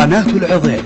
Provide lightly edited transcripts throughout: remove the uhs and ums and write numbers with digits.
قناة العظيم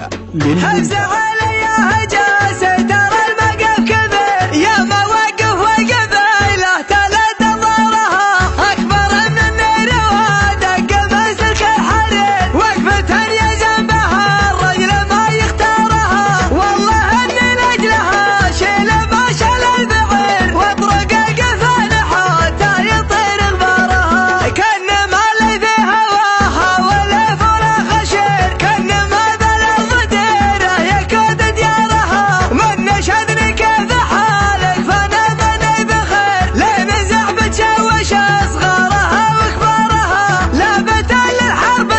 حفزة عليا هجاسة ترى الموقف كبير يا مواقف وقبيله تلت انظارها اكبر من النير ودق مسلك الحرير وقفة يا جنبها الرجل ما يختارها والله اني لاجلها شيل ما شال البعير واطرق القفا حتى يطير غبارها كان ما لي في هواها ولا فولا خشير كان ما بالارض ديره يكاد ديارها من نشدني كيف حالك فنادني بخير لين زعبت شوش اصغارها وكبارها لابت للحرب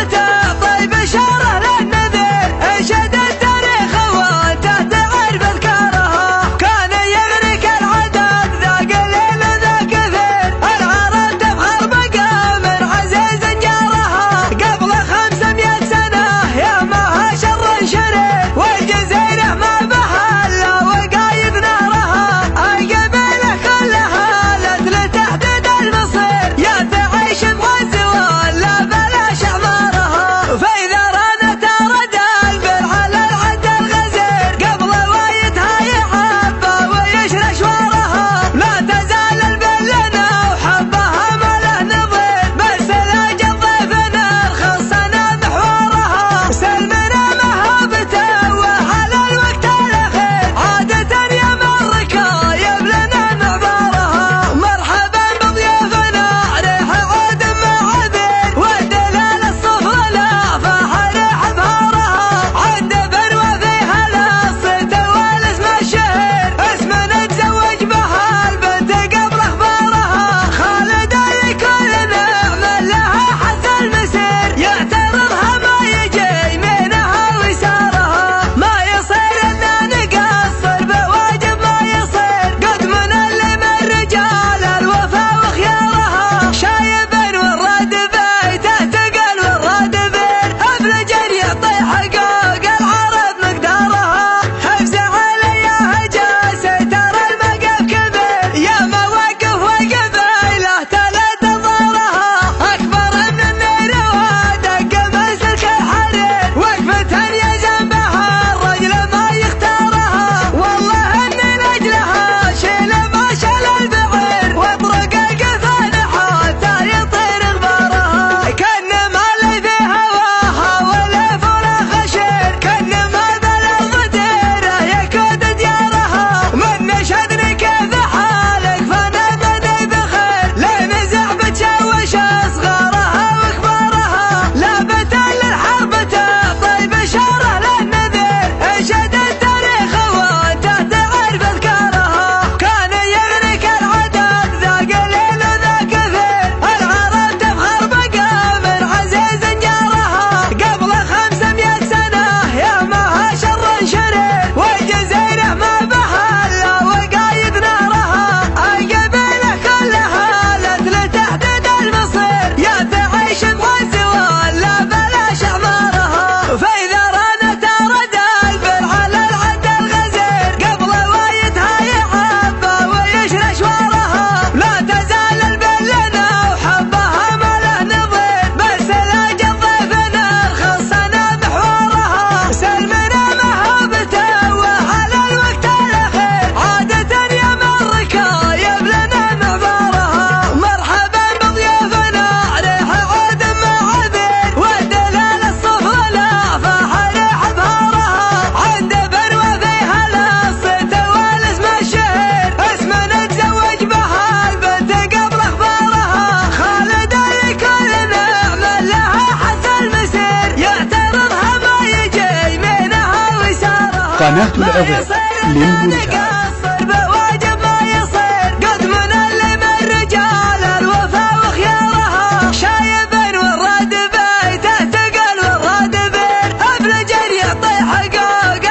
طيب اشاره للنذير انشد التاريخ وانت تعرف اذكارها كان يغرق العدد ذاق الليل ذا كثير العرب تفخر بقامر عزيز جارها قبل 500 سنه يا ماها شر شرير والجزيره ما بها الا وقايد نارها القبيله كلها لت لتحديد المصير يا تعيش بغزو ولا بلاش اعمارها فاذا رانت رد البر على العد الغزير قبل وايتها يعبى ويشرى شوارها لا تزال البلنا وحبها ما له نظير بس لا جضيفنا الخصنا محورها سلمنا مهابته وعلى الوقت الاخير عادة يا مركا يبلنا معبارها مرحبا بضيوفنا ريح عود مع عبيد والدلال الصفر لا فحريح بهارها عند بنوى فيها الصيت والاسم الشهير اسمنا تزوج بها البنت قبل اخبارها خالدة لكل نعمة لها حث المسير يعترضها ما يجي منها ويسارها ما يصير اننا نقصر بواجب ما يصير قد من اللي من رجال الوفا وخيارها شايب والرد بيته تقل والرد بير ابلجن يعطي حقوق العرب مقدارها حفزة عليا هجاسة ترى الموقف كبير يا مواقف وقبيله تلت انظارها اكبر من النير ودق مسلك الحرير وقفة يا جنبها الرجل ما يختارها والله اني لاجلها شيل ما شال البعير واطرق القفا حتى يطير غبارها كان ما لي في هواها ولا فولا خشير كان ما بالارض ديره يكاد ديارها من نشدني كيف حالك فنادني بخير لين زعبت شوش اصغارها وكبارها لابت للحرب طيب اشاره للنذير انشد التاريخ وانت تعرف اذكارها كان يغرق العدد ذاق الليل ذا كثير العرب تفخر بقامر عزيز جارها قبل 500 سنه يا ماها شر شرير والجزيره ما بها الا وقايد نارها القبيله كلها لت لتحديد المصير يا تعيش بغزو ولا بلاش اعمارها فاذا رانت رد البر على العد الغزير قبل وايتها يعبى ويشرى شوارها لا تزال البلنا وحبها ما له نظير بس لا جضيفنا الخصنا محورها سلمنا مهابته وعلى الوقت الاخير عادة يا مركا يبلنا معبارها مرحبا بضيوفنا ريح عود مع عبيد والدلال الصفر لا فحريح بهارها عند بنوى فيها الصيت والاسم الشهير اسمنا تزوج بها البنت قبل اخبارها خالدة لكل نعمة لها حث المسير يعترضها ما يجي منها ويسارها قناة العظيم للمنتج نقصر بواجب ما يصير قد من اللي من رجال الوفا وخيارها شايب والرد بيته تقل والرد بير ابلجن يعطي حقوق